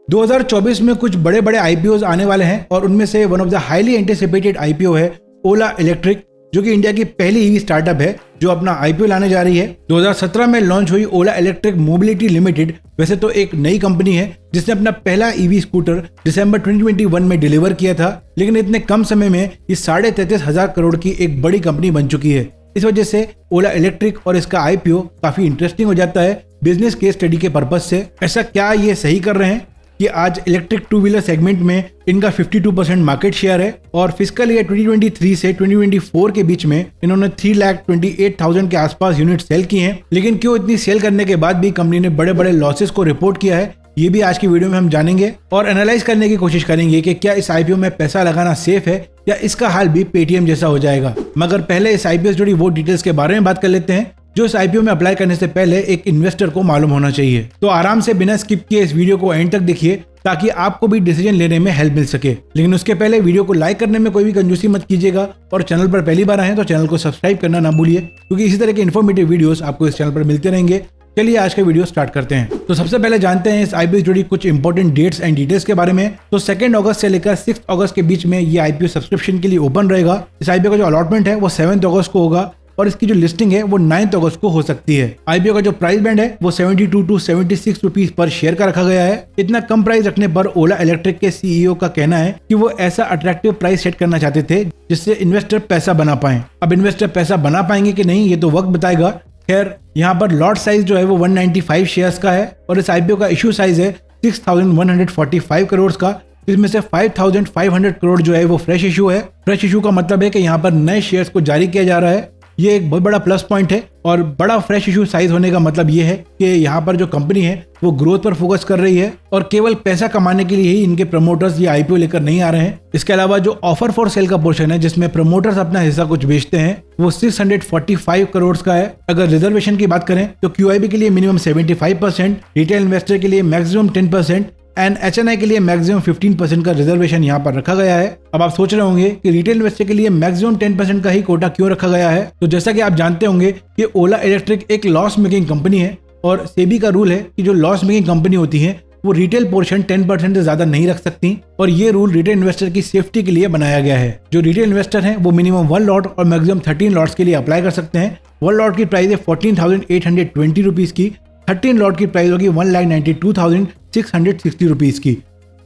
2024 में कुछ बड़े बड़े आईपीओ आने वाले हैं और उनमें से one of the highly anticipated IPO है ओला इलेक्ट्रिक, जो कि इंडिया की पहली ईवी स्टार्टअप है जो अपना आईपीओ लाने जा रही है। 2017 में लॉन्च हुई ओला इलेक्ट्रिक मोबिलिटी लिमिटेड वैसे तो एक नई कंपनी है जिसने अपना पहला ईवी स्कूटर दिसंबर 2021 में डिलीवर किया था, लेकिन इतने कम समय में ये 33,500 करोड़ की एक बड़ी कंपनी बन चुकी है। इस वजह से ओला इलेक्ट्रिक और इसका आईपीओ काफी इंटरेस्टिंग हो जाता है बिजनेस केस स्टडी के पर्पज से। ऐसा क्या ये सही कर रहे हैं कि आज इलेक्ट्रिक टू व्हीलर सेगमेंट में इनका 52% मार्केट शेयर है और फिस्कल ईयर 2023 से 2024 के बीच में इन्होंने 3,28,000 के आसपास यूनिट सेल किए हैं। लेकिन क्यों इतनी सेल करने के बाद भी कंपनी ने बड़े बड़े लॉसेस को रिपोर्ट किया है, ये भी आज की वीडियो में हम जानेंगे और एनालाइज करने की कोशिश करेंगे कि क्या इस आईपीओ में पैसा लगाना सेफ है या इसका हाल भी पेटीएम जैसा हो जाएगा। मगर पहले इस आईपीओ से जुड़ी वो डिटेल्स के बारे में बात कर लेते हैं जो इस आईपीओ में अप्लाई करने से पहले एक इन्वेस्टर को मालूम होना चाहिए। तो आराम से बिना स्किप किए इस वीडियो को एंड तक देखिए ताकि आपको भी डिसीजन लेने में हेल्प मिल सके। लेकिन उसके पहले वीडियो को लाइक करने में कोई भी कंजूसी मत कीजिएगा और चैनल पर पहली बार आए तो चैनल को सब्सक्राइब करना ना भूलिए, क्योंकि इसी तरह के इन्फॉर्मेटिव वीडियोस आपको इस चैनल पर मिलते रहेंगे। चलिए आज का वीडियो स्टार्ट करते हैं। तो सबसे पहले जानते हैं इस आईपीओ से जुड़ी कुछ इंपॉर्टेंट डेट्स एंड डिटेल्स के बारे में। तो 2 अगस्त से लेकर 6 अगस्त के बीच में ये आईपीओ सब्सक्रिप्शन के लिए ओपन रहेगा। इस आईपीओ का जो अलॉटमेंट है वो 7 अगस्त को होगा और इसकी जो लिस्टिंग है वो 9 अगस्त को हो सकती है। आईपीओ का जो प्राइस बैंड है वो 72 to 76 रुपीज पर शेयर का रखा गया है। इतना कम प्राइस रखने पर ओला इलेक्ट्रिक के सीईओ का कहना है कि वो ऐसा अट्रैक्टिव प्राइस सेट करना चाहते थे जिससे इन्वेस्टर पैसा बना पाए। अब इन्वेस्टर पैसा बना पाएंगे कि नहीं ये तो वक्त बताएगा। खैर, यहाँ पर लॉट साइज जो है वो 195 शेयर्स का है और इस आईपीओ का इशू साइज है 6,145 करोड़ का। इसमें से 5,500 करोड़ जो है वो फ्रेश इशू है। फ्रेश इशू का मतलब है कि यहाँ पर नए शेयर्स को जारी किया जा रहा है। ये एक बहुत बड़ा प्लस पॉइंट है और बड़ा फ्रेश इशू साइज होने का मतलब ये है कि यहाँ पर जो कंपनी है वो ग्रोथ पर फोकस कर रही है और केवल पैसा कमाने के लिए ही इनके प्रमोटर्स ये आईपीओ लेकर नहीं आ रहे हैं। इसके अलावा जो ऑफर फॉर सेल का पोर्शन है जिसमें प्रमोटर्स अपना हिस्सा कुछ बेचते हैं वो 645 करोड़ का है। अगर रिजर्वेशन की बात करें तो क्यूआईबी के लिए मिनिमम 75%, रिटेल इन्वेस्टर के लिए मैक्सिमम 10% एंड एचएनआई के लिए मैक्सिमम 15% का रिजर्वेशन यहाँ पर रखा गया है। अब आप सोच रहे होंगे कि रिटेल इन्वेस्टर के लिए मैक्सिमम 10% का ही कोटा क्यों रखा गया है। तो जैसा कि आप जानते होंगे कि ओला इलेक्ट्रिक एक लॉस मेकिंग कंपनी है और सेबी का रूल है कि जो लॉस मेकिंग कंपनी होती है वो रिटेल पोर्शन 10% से ज्यादा नहीं रख सकती और ये रूल रिटेल इन्वेस्टर की सेफ्टी के लिए बनाया गया है। जो रिटेल इन्वेस्टर हैं वो मिनिमम 1 लॉट और मैक्सिमम 13 लॉट्स के लिए अप्लाई कर सकते हैं। 1 लॉट की प्राइस है 14,820 रुपीज की, 13 लॉट की प्राइस होगी 1,92,660 रुपीज की।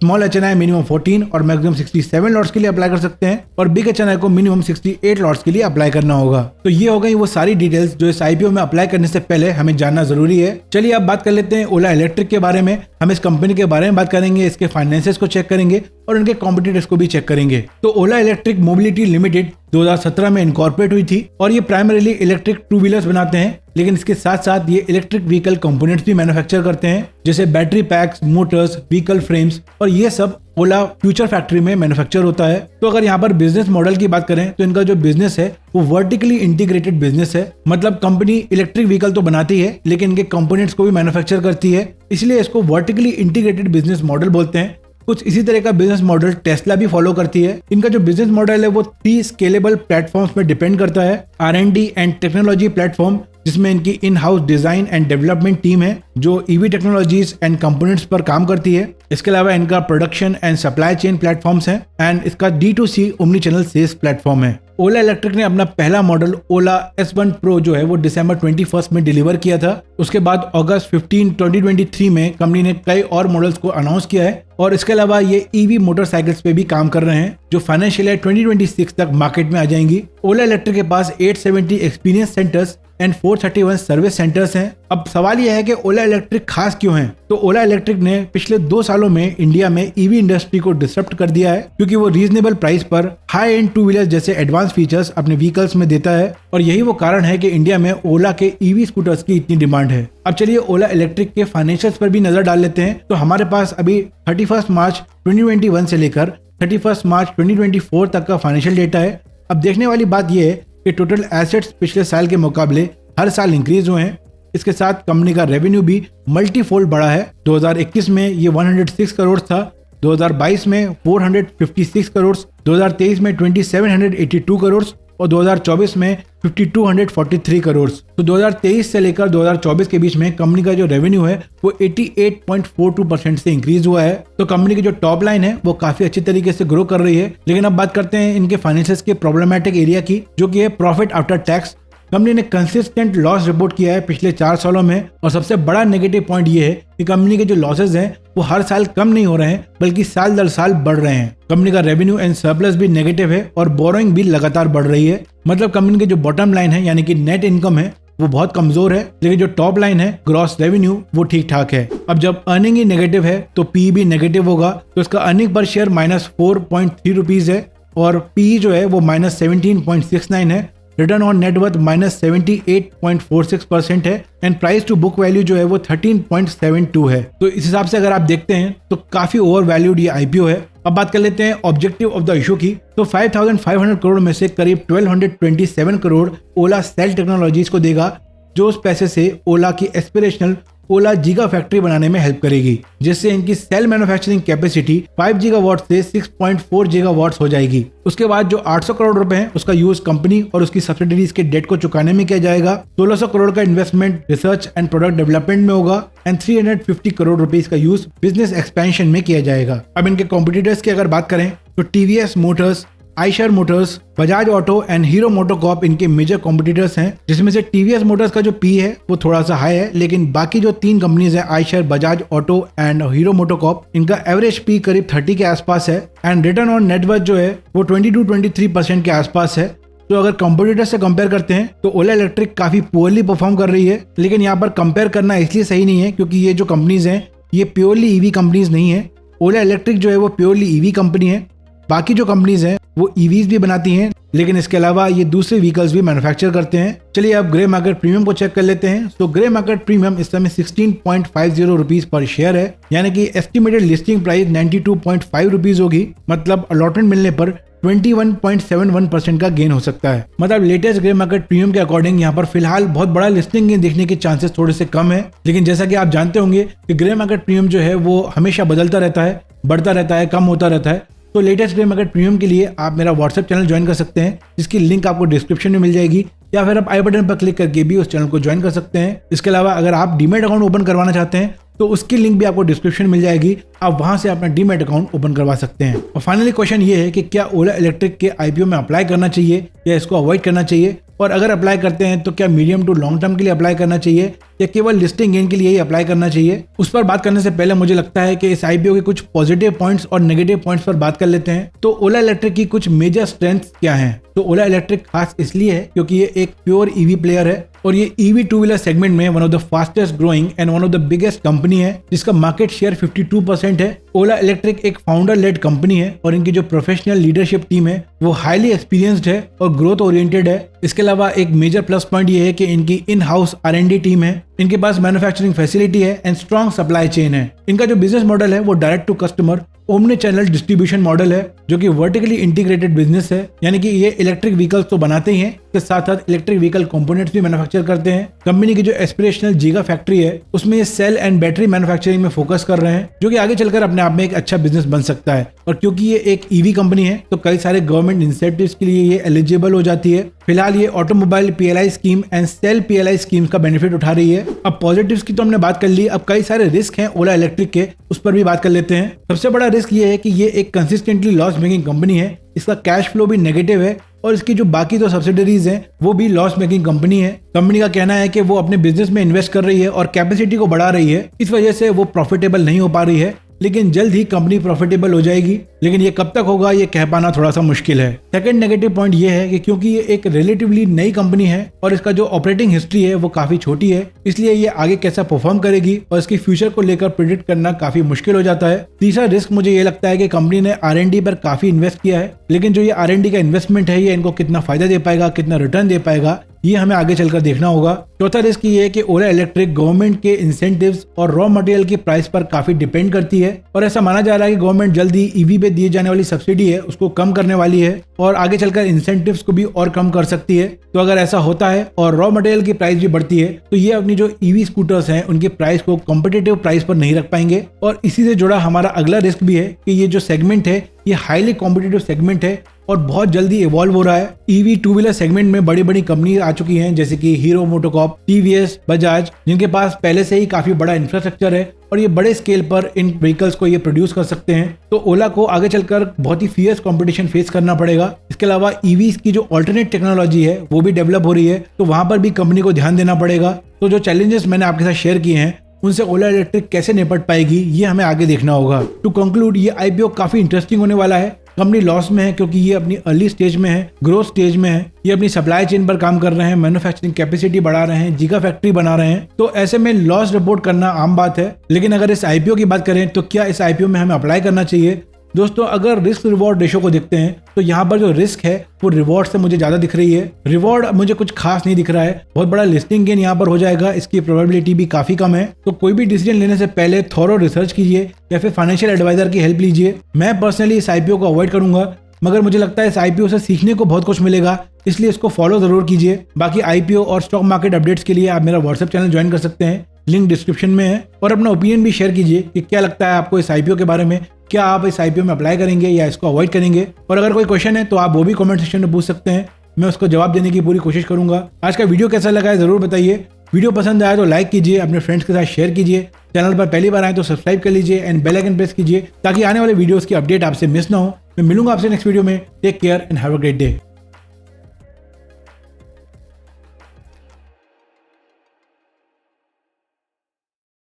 स्मॉल एचएनआई मिनिमम 14 और मैक्सिमम 67 लॉट्स के लिए अप्लाई कर सकते हैं और बिग एचएनआई को मिनिमम 68 लॉट्स के लिए अप्लाई करना होगा। तो ये हो गई वो सारी डिटेल्स जो इस आईपीओ में अप्लाई करने से पहले हमें जानना जरूरी है। चलिए अब बात कर लेते हैं ओला इलेक्ट्रिक के बारे में। हम इस कंपनी के बारे में बात करेंगे, इसके फाइनेंसेस को चेक करेंगे और उनके कॉम्पिटिटर्स को भी चेक करेंगे। तो ओला इलेक्ट्रिक मोबिलिटी लिमिटेड 2017 में इनकॉर्पोरेट हुई थी और ये प्राइमरीली इलेक्ट्रिक टू व्हीलर्स बनाते हैं, लेकिन इसके साथ साथ ये इलेक्ट्रिक व्हीकल कंपोनेंट्स भी मैन्युफैक्चर करते हैं जैसे battery PACS, Motors, vehicle frames और ये सब ओला फ्यूचर फैक्ट्री में मैन्युफैक्चर होता है। तो अगर यहाँ पर बिजनेस मॉडल की बात करें तो इनका जो बिजनेस है वो वर्टिकली इंटीग्रेटेड बिजनेस है। मतलब कंपनी इलेक्ट्रिक व्हीकल तो बनाती है लेकिन इनके कंपोनेंट्स को भी मैन्युफैक्चर करती है, इसलिए इसको वर्टिकली इंटीग्रेटेड बिजनेस मॉडल बोलते हैं। कुछ इसी तरह का बिजनेस मॉडल टेस्ला भी फॉलो करती है। इनका जो बिजनेस मॉडल है वो 3 स्केलेबल प्लेटफॉर्म्स पे डिपेंड करता है। R&D एंड टेक्नोलॉजी प्लेटफॉर्म, जिसमें इनकी in house design and development team है जो ईवी टेक्नोलॉजीज एंड कंपोनेंट्स पर काम करती है। इसके अलावा इनका production and supply chain platforms है एंड इसका D2C omni channel sales platform है। ओला इलेक्ट्रिक ने अपना पहला मॉडल ओला S1 Pro जो है वो दिसंबर 21 में डिलीवर किया था। उसके बाद अगस्त 15, 2023 में कंपनी ने कई और मॉडल्स को अनाउंस किया है और इसके अलावा ये ईवी मोटरसाइकिल्स पे भी काम कर रहे हैं जो फाइनेंशियल ईयर 2026 तक मार्केट में आ जाएंगी। ओला इलेक्ट्रिक के पास 870 experience centres and 431 service centres हैं। अब सवाल यह है कि ओला इलेक्ट्रिक खास क्यों है। तो ओला इलेक्ट्रिक ने पिछले 2 सालों में इंडिया में ईवी इंडस्ट्री को डिसरप्ट कर दिया है क्योंकि वो रीजनेबल प्राइस पर हाई एंड टू व्हीलर जैसे एडवांस फीचर्स अपने व्हीकल्स में देता है और यही वो कारण है कि इंडिया में ओला के ईवी स्कूटर्स की इतनी डिमांड है। अब चलिए ओला इलेक्ट्रिक के फाइनेंशियल्स पर भी नजर डाल लेते हैं। तो हमारे पास अभी 31 मार्च 2021 से लेकर 31 मार्च 2024 तक का फाइनेंशियल डेटा है। अब देखने वाली बात यह है कि टोटल एसेट्स पिछले साल के मुकाबले हर साल इंक्रीज हुए हैं। इसके साथ कंपनी का रेवेन्यू भी मल्टीफोल्ड बढ़ा है। 2021 में ये 106 करोड़ था, 2022 में 456 करोड़, 2023 में 2782 करोड़ और 2024 में 5243 करोड़। तो 2023 से लेकर 2024 के बीच में कंपनी का जो रेवेन्यू है वो 88.42% से इंक्रीज हुआ है। तो कंपनी की जो टॉप लाइन है वो काफी अच्छी तरीके से ग्रो कर रही है। लेकिन अब बात करते हैं इनके फाइनेंशियल्स के प्रॉब्लमेटिक एरिया की, जो कि है प्रॉफिट आफ्टर टैक्स। कंपनी ने कंसिस्टेंट लॉस रिपोर्ट किया है पिछले 4 सालों में, और सबसे बड़ा नेगेटिव पॉइंट ये है कि कंपनी के जो लॉसेज हैं वो हर साल कम नहीं हो रहे हैं, बल्कि साल दर साल बढ़ रहे हैं। कंपनी का रेवेन्यू एंड सरप्लस भी नेगेटिव है और बोरोइंग भी लगातार बढ़ रही है। मतलब कंपनी की जो बॉटम लाइन है यानी कि नेट इनकम है वो बहुत कमजोर है, लेकिन जो टॉप लाइन है ग्रॉस रेवेन्यू वो ठीक ठाक है। अब जब अर्निंग ही नेगेटिव है तो पी भी नेगेटिव होगा, तो इसका अर्निंग पर शेयर -4.3 रुपीज है और पी जो है वो -17.69 है। रिटर्न ऑन नेटवर्थ -78.46% है and price to book value जो है वो 13.72 है। तो इस हिसाब से अगर आप देखते हैं तो काफी ओवर वैल्यूड ये आईपीओ है। अब बात कर लेते हैं ऑब्जेक्टिव ऑफ द इशू की। तो 5500 करोड़ में से करीब 1227 करोड़ ओला सेल टेक्नोलॉजीज को देगा, जो उस पैसे से ओला की एस्पिरेशनल ओला गीगा फैक्ट्री बनाने में हेल्प करेगी, जिससे इनकी सेल मैन्युफैक्चरिंग कैपेसिटी 5 गीगावाट से 6.4 गीगावाट हो जाएगी। उसके बाद जो 800 करोड़ रुपए हैं उसका यूज कंपनी और उसकी सब्सिडीज के डेट को चुकाने में किया जाएगा। 1600 करोड़ का investment research and product development में होगा एंड 350 करोड़ रुपीज का यूज बिजनेस एक्सपेंशन में किया जाएगा। अब इनके कॉम्पिटिटर्स की अगर बात करें तो TVS Motors, Eicher Motors, Bajaj auto and hero MotoCorp इनके मेजर कॉम्पिटिटर्स हैं, जिसमें से टीवीएस मोटर्स का जो पी है वो थोड़ा सा हाई है, लेकिन बाकी जो 3 कंपनीज है Eicher, Bajaj auto and hero MotoCorp, इनका एवरेज पी करीब 30 के आसपास है एंड रिटर्न ऑन नेटवर्थ जो है वो 22-23% के आसपास है। तो अगर कॉम्पिटिटर से कंपेयर करते हैं तो ओला इलेक्ट्रिक काफी पुअरली परफॉर्म कर रही है, लेकिन यहाँ पर कंपेयर करना इसलिए सही नहीं है क्योंकि ये जो कंपनीज हैं ये प्योरली ईवी कंपनीज नहीं है। ओला इलेक्ट्रिक जो है वो प्योरली ईवी कंपनी है, बाकी जो कंपनीज हैं वो ईवीज भी बनाती हैं, लेकिन इसके अलावा ये दूसरे व्हीकल्स भी मैन्युफैक्चर करते हैं। चलिए अब ग्रे मार्केट प्रीमियम को चेक कर लेते हैं। तो ग्रे मार्केट प्रीमियम इस समय 16.50 रुपीज पर शेयर है, यानी कि एस्टिमेटेड लिस्टिंग प्राइस 92.5 रुपीज होगी। मतलब अलॉटमेंट मिलने पर 21.71% का गेन हो सकता है। मतलब लेटेस्ट ग्रे मार्केट प्रीमियम के अकॉर्डिंग यहाँ पर फिलहाल बहुत बड़ा लिस्टिंग गेन देखने के चांसेस थोड़े से कम है, लेकिन जैसा कि आप जानते होंगे कि ग्रे मार्केट प्रीमियम जो है वो हमेशा बदलता रहता है, बढ़ता रहता है, कम होता रहता है। तो लेटेस्ट ग्रे मार्केट प्रीमियम के लिए आप मेरा व्हाट्सएप चैनल ज्वाइन कर सकते हैं, जिसकी लिंक आपको डिस्क्रिप्शन में मिल जाएगी, या फिर आप आई बटन पर क्लिक करके भी उस चैनल को ज्वाइन कर सकते हैं। इसके अलावा अगर आप डीमैट अकाउंट ओपन करवाना चाहते हैं तो उसकी लिंक भी आपको डिस्क्रिप्शन में मिल जाएगी, आप वहां से अपना डीमैट अकाउंट ओपन करवा सकते हैं। और फाइनली क्वेश्चन ये है कि क्या ओला इलेक्ट्रिक के आईपीओ में अप्लाई करना चाहिए या इसको अवॉइड करना चाहिए, और अगर अप्लाई करते हैं तो क्या मीडियम टू लॉन्ग टर्म के लिए अप्लाई करना चाहिए या केवल लिस्टिंग गेन के लिए ही अप्लाई करना चाहिए। उस पर बात करने से पहले मुझे लगता है कि इस आईपीओ के कुछ पॉजिटिव पॉइंट्स और नेगेटिव पॉइंट्स पर बात कर लेते हैं। तो ओला इलेक्ट्रिक की कुछ मेजर स्ट्रेंथ्स क्या हैं? तो ओला इलेक्ट्रिक खास इसलिए है क्योंकि ये एक प्योर ईवी प्लेयर है और ये ईवी टू व्हीलर सेगमेंट में one of the fastest growing and one of the biggest company है, जिसका मार्केट शेयर 52% है। ओला इलेक्ट्रिक एक फाउंडर लेड कंपनी है और इनकी जो प्रोफेशनल लीडरशिप टीम है वो हाईली एक्सपीरियंस्ड है और ग्रोथ ओरिएंटेड है। इसके अलावा एक मेजर प्लस पॉइंट ये है कि इनकी इन हाउस R&D टीम है, इनके पास मैन्युफैक्चरिंग फैसिलिटी है एंड स्ट्रॉन्ग सप्लाई चेन है। इनका जो बिजनेस मॉडल है वो direct to customer omni channel distribution model है, जो कि वर्टिकली इंटीग्रेटेड बिजनेस है, यानी कि ये इलेक्ट्रिक व्हीकल्स तो बनाते ही हैं, इसके साथ साथ इलेक्ट्रिक व्हीकल कंपोनेंट्स भी मैन्युफैक्चर करते हैं। कंपनी की जो एस्पिरेशनल गीगा फैक्ट्री है उसमें ये सेल एंड बैटरी मैन्युफैक्चरिंग में फोकस कर रहे हैं, जो कि आगे चलकर अपने आप में एक अच्छा बिजनेस बन सकता है। और क्योंकि ये एक ईवी कंपनी है तो कई सारे गवर्नमेंट इंसेंटिव्स के लिए ये एलिजिबल हो जाती है। फिलहाल ये automobile PLI scheme and cell PLI scheme का बेनिफिट उठा रही है। अब पॉजिटिव्स की तो हमने बात कर ली, अब कई सारे रिस्क हैं ओला इलेक्ट्रिक के, उस पर भी बात कर लेते हैं। सबसे बड़ा रिस्क ये है कि ये एक कंसिस्टेंटली लॉस मेकिंग कंपनी है, इसका कैश फ्लो भी नेगेटिव है और इसकी जो बाकी दो सब्सिडरीज हैं वो भी लॉस मेकिंग कंपनी है। कंपनी का कहना है कि वो अपने बिजनेस में इन्वेस्ट कर रही है और कैपेसिटी को बढ़ा रही है, इस वजह से वो प्रॉफिटेबल नहीं हो पा रही है, लेकिन जल्द ही कंपनी प्रॉफिटेबल हो जाएगी, लेकिन ये कब तक होगा ये कह पाना थोड़ा सा मुश्किल है। सेकंड नेगेटिव पॉइंट ये है कि क्योंकि ये एक रिलेटिवली नई कंपनी है और इसका जो ऑपरेटिंग हिस्ट्री है वो काफी छोटी है, इसलिए ये आगे कैसा परफॉर्म करेगी और इसकी फ्यूचर को लेकर प्रेडिक्ट करना काफी मुश्किल हो जाता है। तीसरा रिस्क मुझे ये लगता है कि कंपनी ने R&D पर काफी इन्वेस्ट किया है, लेकिन जो ये R&D का इन्वेस्टमेंट है ये इनको कितना फायदा दे पाएगा, कितना रिटर्न दे पाएगा, ये हमें आगे चलकर देखना होगा। चौथा रिस्क ये है कि ओला इलेक्ट्रिक गवर्नमेंट के इंसेंटिव्स और रॉ मटेरियल की प्राइस पर काफी डिपेंड करती है और ऐसा माना जा रहा है कि गवर्नमेंट जल्दी ईवी पे दिए जाने वाली सब्सिडी है उसको कम करने वाली है और आगे चलकर इंसेंटिव्स को भी और कम कर सकती है। तो अगर ऐसा होता है और रॉ मटेरियल की प्राइस भी बढ़ती है तो ये अपनी जो ईवी स्कूटर्स हैं उनकी प्राइस को कॉम्पिटिटिव प्राइस पर नहीं रख पाएंगे। और इसी से जुड़ा हमारा अगला रिस्क भी है कि ये जो सेगमेंट है ये हाईली कॉम्पिटिटिव सेगमेंट है और बहुत जल्दी इवॉल्व हो रहा है। ईवी टू व्हीलर सेगमेंट में बड़ी बड़ी कंपनी आ चुकी हैं जैसे कि हीरो मोटोकॉर्प, टीवीएस, बजाज, जिनके पास पहले से ही काफी बड़ा इंफ्रास्ट्रक्चर है और ये बड़े स्केल पर इन व्हीकल्स को ये प्रोड्यूस कर सकते हैं। तो ओला को आगे चलकर बहुत ही फियर्स कंपटीशन फेस करना पड़ेगा। इसके अलावा ईवीज की जो अल्टरनेट टेक्नोलॉजी है वो भी डेवलप हो रही है, तो वहां पर भी कंपनी को ध्यान देना पड़ेगा। तो जो चैलेंजेस मैंने आपके साथ शेयर किए हैं उनसे ओला इलेक्ट्रिक कैसे निपट पाएगी ये हमें आगे देखना होगा। टू कंक्लूड, ये आईपीओ काफी इंटरेस्टिंग होने वाला है। कंपनी लॉस में है क्योंकि ये अपनी अर्ली स्टेज में है, ग्रोथ स्टेज में है। ये अपनी सप्लाई चेन पर काम कर रहे हैं, मैन्युफैक्चरिंग कैपेसिटी बढ़ा रहे हैं, जिगा फैक्ट्री बना रहे हैं। तो ऐसे में लॉस रिपोर्ट करना आम बात है। लेकिन अगर इस आईपीओ की बात करें तो क्या इस आईपीओ में हमें अप्लाई करना चाहिए? दोस्तों, अगर रिस्क रिवॉर्ड रेशो को देखते हैं तो यहाँ पर जो रिस्क है वो रिवॉर्ड से मुझे ज्यादा दिख रही है। रिवॉर्ड मुझे कुछ खास नहीं दिख रहा है। बहुत बड़ा लिस्टिंग गेन यहाँ पर हो जाएगा, इसकी प्रोबेबिलिटी भी काफी कम है। तो कोई भी डिसीजन लेने से पहले थॉरो रिसर्च कीजिए या फिर फाइनेंशियल एडवाइजर की हेल्प लीजिए। मैं पर्सनली इस आईपीओ को अवॉइड करूंगा, मगर मुझे लगता है इस आईपीओ से सीखने को बहुत कुछ मिलेगा, इसलिए इसको फॉलो जरूर कीजिए। बाकी आईपीओ और स्टॉक मार्केट अपडेट्स के लिए आप मेरा व्हाट्सएप चैनल ज्वाइन कर सकते हैं, लिंक डिस्क्रिप्शन में है। और अपना ओपिनियन भी शेयर कीजिए कि क्या लगता है आपको इस आईपीओ के बारे में। क्या आप इस आईपीओ में अप्लाई करेंगे या इसको अवॉइड करेंगे? और अगर कोई क्वेश्चन है तो आप वो भी कमेंट सेक्शन में पूछ सकते हैं, मैं उसको जवाब देने की पूरी कोशिश करूंगा। आज का वीडियो कैसा लगा है जरूर बताइए। वीडियो पसंद आया तो लाइक कीजिए, अपने फ्रेंड्स के साथ शेयर कीजिए। चैनल पर पहली बार आए तो सब्सक्राइब कर लीजिए एंड बेल आइकन प्रेस कीजिए ताकि आने वाले वीडियोस की अपडेट आपसे मिस ना हो। मैं मिलूंगा आपसे नेक्स्ट वीडियो में। Take care and have a great day.